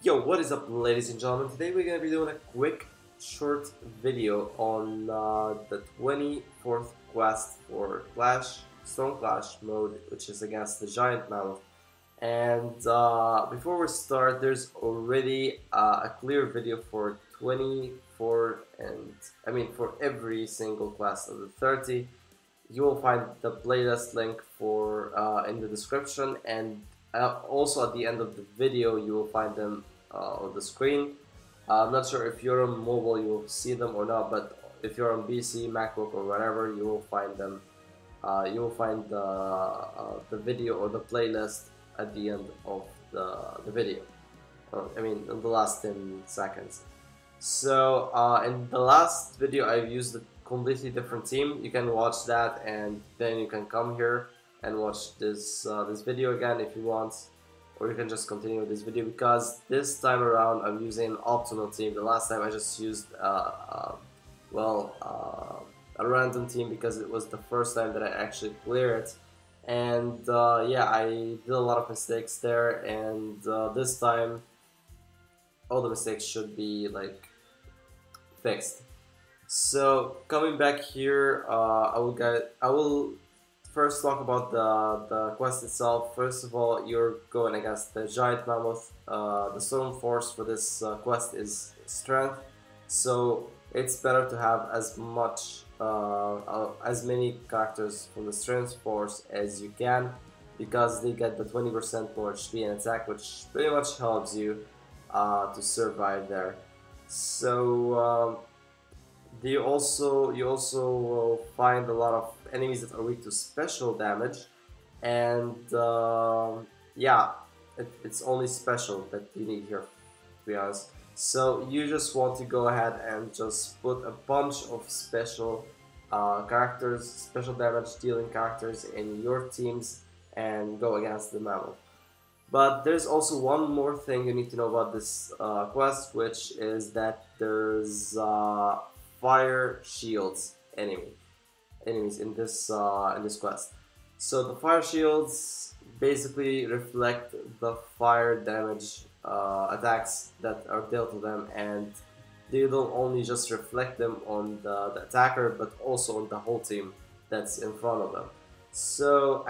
Yo, what is up, ladies and gentlemen? Today we're gonna be doing a quick, short video on the 24th quest for Stone Clash mode, which is against the Giant Mammoth. And before we start, there's already a clear video for 24 and for every single quest of the 30. You will find the playlist link for in the description, and also at the end of the video you will find them on the screen. I'm not sure if you're on mobile you will see them or not, but if you're on PC, MacBook, or whatever, you will find them. You will find the video or the playlist at the end of the video. In the last 10 seconds. So in the last video I used a completely different team. You can watch that and then you can come here and watch this video again if you want, or you can just continue with this video, because this time around I'm using an optimal team. The last time I just used a random team because it was the first time that I actually cleared it, and yeah, I did a lot of mistakes there, and this time all the mistakes should be like fixed. So coming back here, I will first talk about the quest itself. First of all, you're going against the Giant Mammoth. The Storm Force for this quest is Strength, so it's better to have as many characters from the Strength Force as you can, because they get the 20% more HP and attack, which pretty much helps you to survive there. So you also will find a lot of enemies that are weak to special damage, and yeah, it's only special that you need here, to be honest. So you just want to go ahead and just put a bunch of special characters, special damage dealing characters in your teams and go against the Mammoth. But there's also one more thing you need to know about this quest, which is that there's fire shields enemies in this quest. So the fire shields basically reflect the fire damage attacks that are dealt to them, and they don't only just reflect them on the attacker, but also on the whole team that's in front of them. So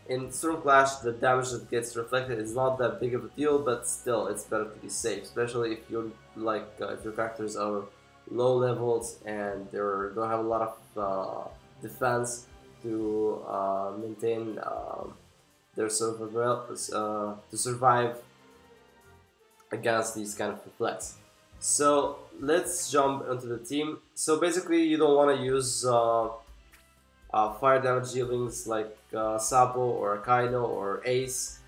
in Storm Clash, the damage that gets reflected is not that big of a deal, but still, it's better to be safe, especially if you're if your characters are low levels and they don't have a lot of defense to maintain their survival to survive against these kind of reflex. So let's jump into the team. So basically, you don't want to use fire damage dealings like Sabo or Akaino or Ace,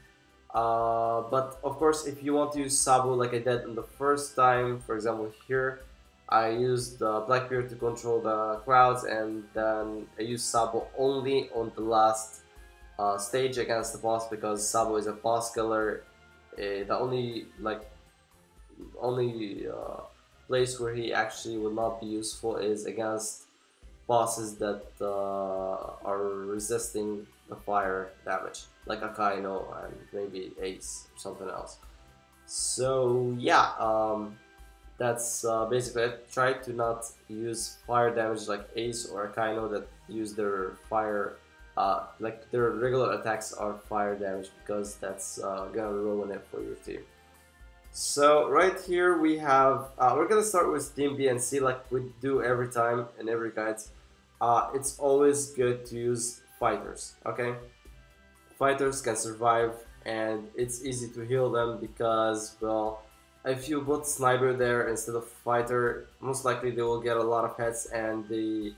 but of course if you want to use Sabo like I did in the first time, for example here I used Blackbeard to control the crowds, and then I used Sabo only on the last stage against the boss, because Sabo is a boss killer. The only place where he actually will not be useful is against bosses that are resisting the fire damage, like Akaino and maybe Ace or something else. So yeah, that's basically it. Try to not use fire damage like Ace or Akaino that use their fire, like their regular attacks are fire damage, because that's gonna ruin it for your team. So right here we have, we're gonna start with Team B and C like we do every time in every guide. It's always good to use fighters, okay? Fighters can survive, and it's easy to heal them because, well, if you put sniper there instead of fighter, most likely they will get a lot of hits, and they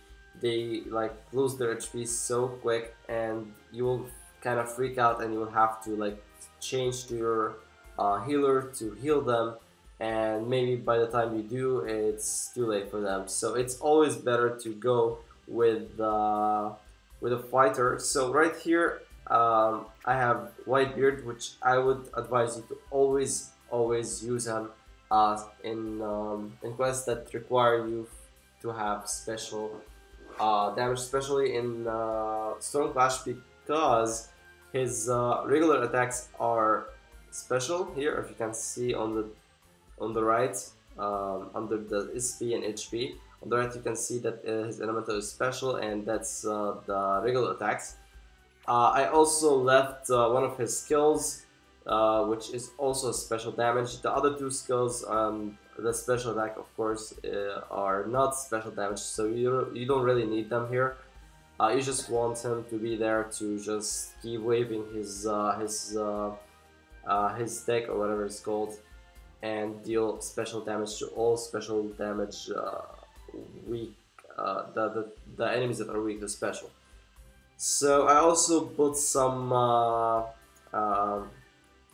like lose their HP so quick, and you will kind of freak out, and you will have to like change to your healer to heal them, and maybe by the time you do, it's too late for them. So it's always better to go with a fighter. So right here I have Whitebeard, which I would advise you to always use him in quests that require you to have special damage, especially in Storm Clash, because his regular attacks are special here, if you can see on on the right, under the SP and HP. On the right, you can see that his elemental is special, and that's the regular attacks. I also left one of his skills, which is also special damage. The other two skills, the special attack, of course, are not special damage, so you don't really need them here. You just want him to be there to just keep waving his deck or whatever it's called, and deal special damage to all special damage weak the enemies that are weak to special. So I also put some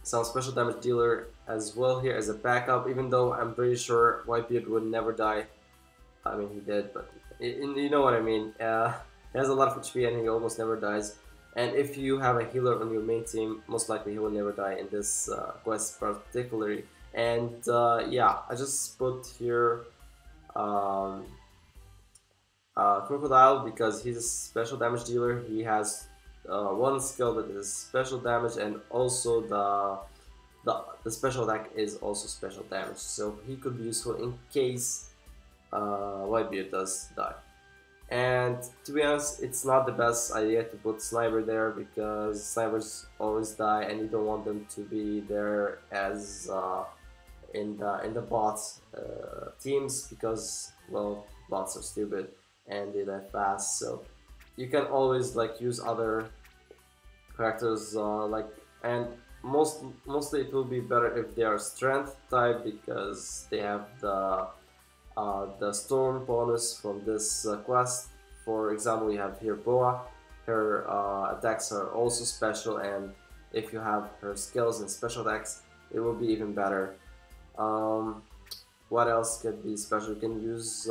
special damage dealer as well here as a backup, even though I'm pretty sure Whitebeard would never die. I mean, he did, but you know what I mean. He has a lot of HP and he almost never dies. And if you have a healer on your main team, most likely he will never die in this quest particularly. And yeah, I just put here Crocodile because he's a special damage dealer. He has one skill that is special damage, and also the special attack is also special damage. So he could be useful in case Whitebeard does die. And to be honest, it's not the best idea to put Sniper there because snipers always die, and you don't want them to be there as in the bots teams, because well, bots are stupid and they die fast. So you can always like use other characters and mostly it will be better if they are strength type, because they have the storm bonus from this quest. For example, we have here Boa. Her attacks are also special, and if you have her skills and special attacks, it will be even better. What else could be special? You can use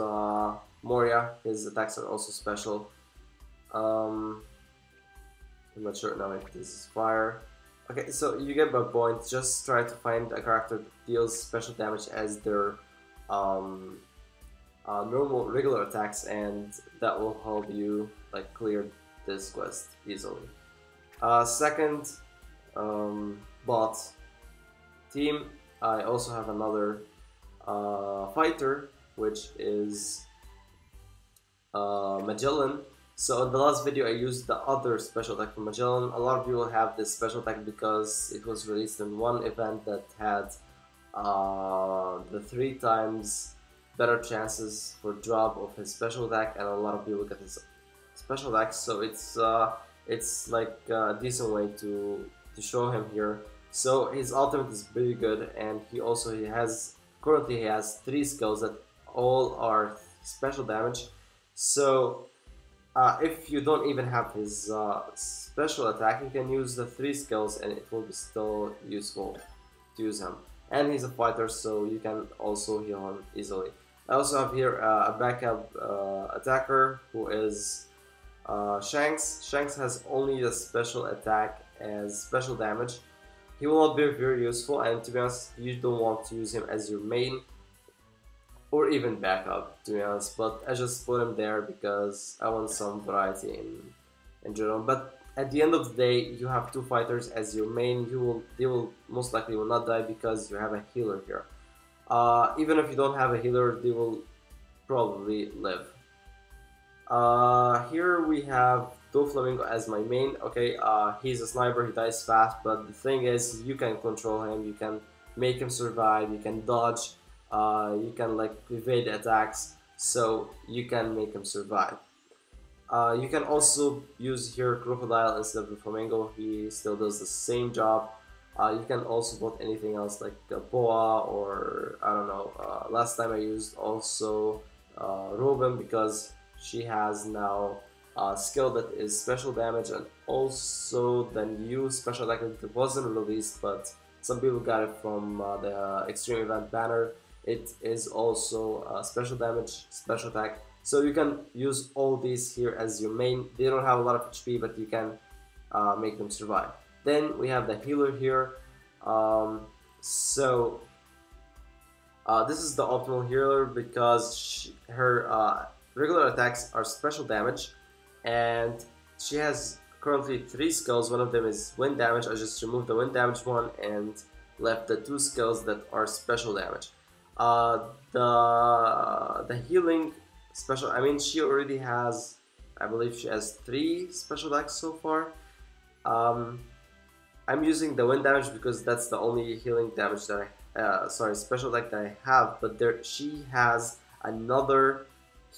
Moria. His attacks are also special. I'm not sure now if this is fire. Okay, so you get my point. Just try to find a character that deals special damage as their normal regular attacks, and that will help you like clear this quest easily. Second bot team, I also have another fighter, which is Magellan. So in the last video I used the other special attack from Magellan. A lot of people have this special attack because it was released in one event that had the 3 times better chances for drop of his special attack, and a lot of people get his special attack. So it's like a decent way to show him here. So his ultimate is pretty good, and currently he has 3 skills that all are special damage. So if you don't even have his special attack, you can use the 3 skills and it will be still useful to use him. And he's a fighter, so you can also heal him easily. I also have here a backup attacker who is Shanks. Shanks has only the special attack as special damage. He will not be very useful, and to be honest, you don't want to use him as your main or even backup, to be honest, but I just put him there because I want some variety in general. But at the end of the day, you have 2 fighters as your main. They will most likely will not die because you have a healer here. Even if you don't have a healer, they will probably live. Here we have Doflamingo as my main. Okay, he's a sniper, he dies fast, but the thing is, you can control him, you can make him survive, you can dodge, you can like evade attacks, so you can make him survive. You can also use here Crocodile instead of the Flamingo. He still does the same job. You can also put anything else like Boa, or I don't know. Last time I used also Robin because she has now a skill that is special damage, and also the new special attack that wasn't released, but some people got it from the Extreme Event banner. It is also special damage, special attack. So you can use all these here as your main. They don't have a lot of HP, but you can make them survive. Then we have the healer here. This is the optimal healer because her regular attacks are special damage, and she has currently 3 skills. One of them is wind damage. I just removed the wind damage one and left the 2 skills that are special damage. The healing special, I mean, she already has, I believe she has 3 special attacks so far. I'm using the wind damage because that's the only healing damage that sorry, special attack that I have, but she has another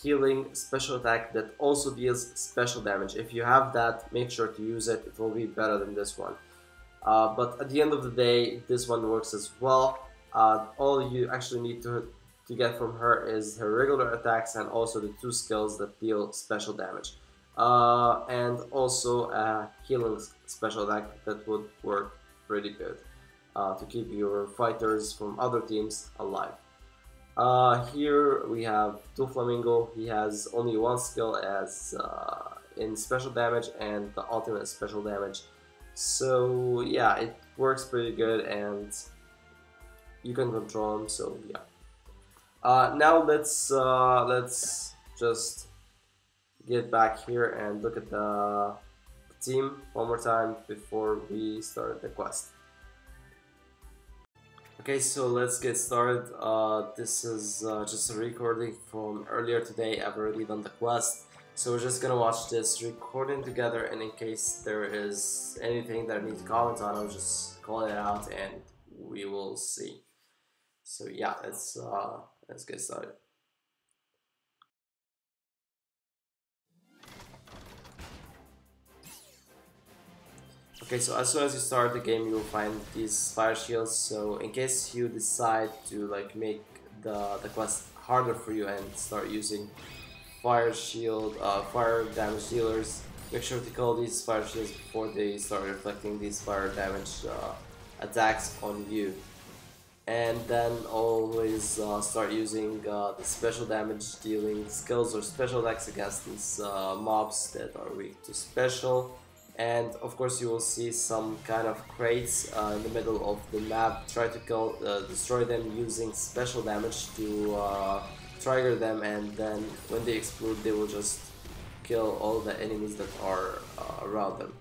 healing special attack that also deals special damage. If you have that, make sure to use it, it will be better than this one. But at the end of the day, this one works as well. All you actually need to get from her is her regular attacks and also the 2 skills that deal special damage. And also a healing special attack that would work pretty good to keep your fighters from other teams alive. Here we have Doflamingo. He has only 1 skill as in special damage and the ultimate special damage. So yeah, it works pretty good and you can control him. So yeah. Now let's just get back here and look at the team one more time before we start the quest. Okay, so let's get started. This is just a recording from earlier today. I've already done the quest, so we're just gonna watch this recording together, and in case there is anything that I need to comment on, I'll just call it out and we will see. So yeah, let's get started. Okay, so as soon as you start the game, you will find these fire shields. So in case you decide to like make the quest harder for you and start using fire damage dealers, make sure to kill these fire shields before they start reflecting these fire damage attacks on you. And then always start using the special damage dealing skills or special attacks against these mobs that are weak to special. And of course you will see some kind of crates in the middle of the map. Try to destroy them using special damage to trigger them, and then when they explode they will just kill all the enemies that are around them.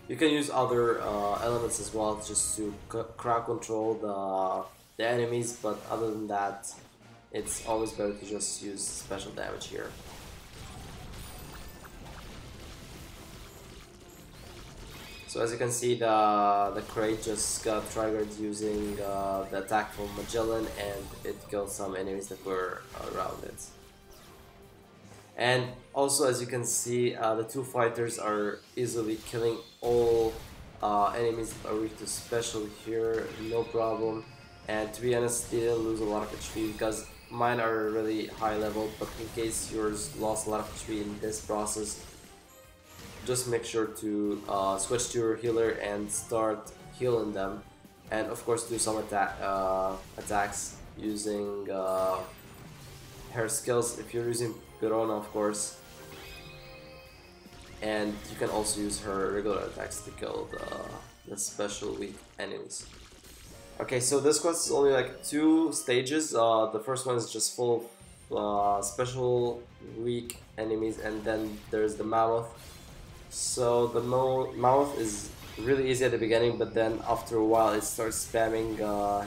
You can use other elements as well just to crowd control the enemies, but other than that it's always better to just use special damage here. So as you can see, the crate just got triggered using the attack from Magellan, and it killed some enemies that were around it. And also, as you can see, the 2 fighters are easily killing all enemies that are weak to special here, no problem. And to be honest, they didn't lose a lot of HP because mine are really high level, but in case yours lost a lot of HP in this process, just make sure to switch to your healer and start healing them, and of course do some attacks using her skills if you're using Pirona, of course, and you can also use her regular attacks to kill the special weak enemies. Okay, so this quest is only like 2 stages. The first one is just full of special weak enemies, and then there's the mammoth. So the mammoth is really easy at the beginning, but then after a while it starts spamming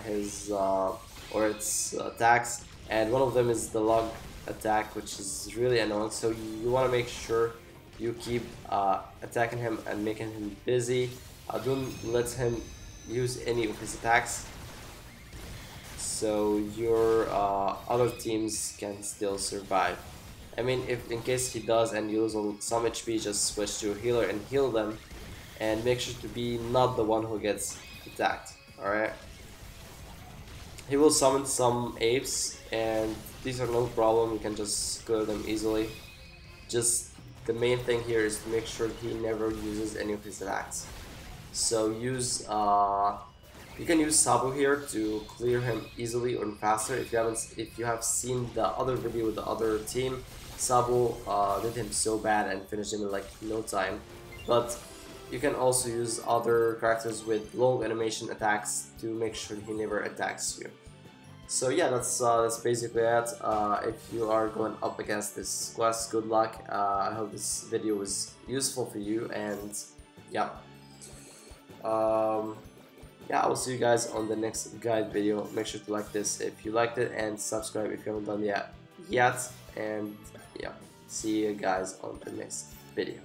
its attacks, and one of them is the log attack, which is really annoying. So you want to make sure you keep attacking him and making him busy. Don't let him use any of his attacks, so your other teams can still survive. I mean, if in case he does and you lose some HP, just switch to a healer and heal them, and make sure to be not the one who gets attacked. Alright? He will summon some apes, and these are no problem, you can just clear them easily. Just the main thing here is to make sure he never uses any of his attacks. So use you can use Sabo here to clear him easily or faster. If you have seen the other video with the other team, Sabo did him so bad and finished him in like no time. But you can also use other characters with long animation attacks to make sure he never attacks you. So yeah, that's basically it. If you are going up against this quest, good luck. I hope this video was useful for you, and yeah. yeah, I will see you guys on the next guide video. Make sure to like this if you liked it, and subscribe if you haven't done yet. And yeah, see you guys on the next video.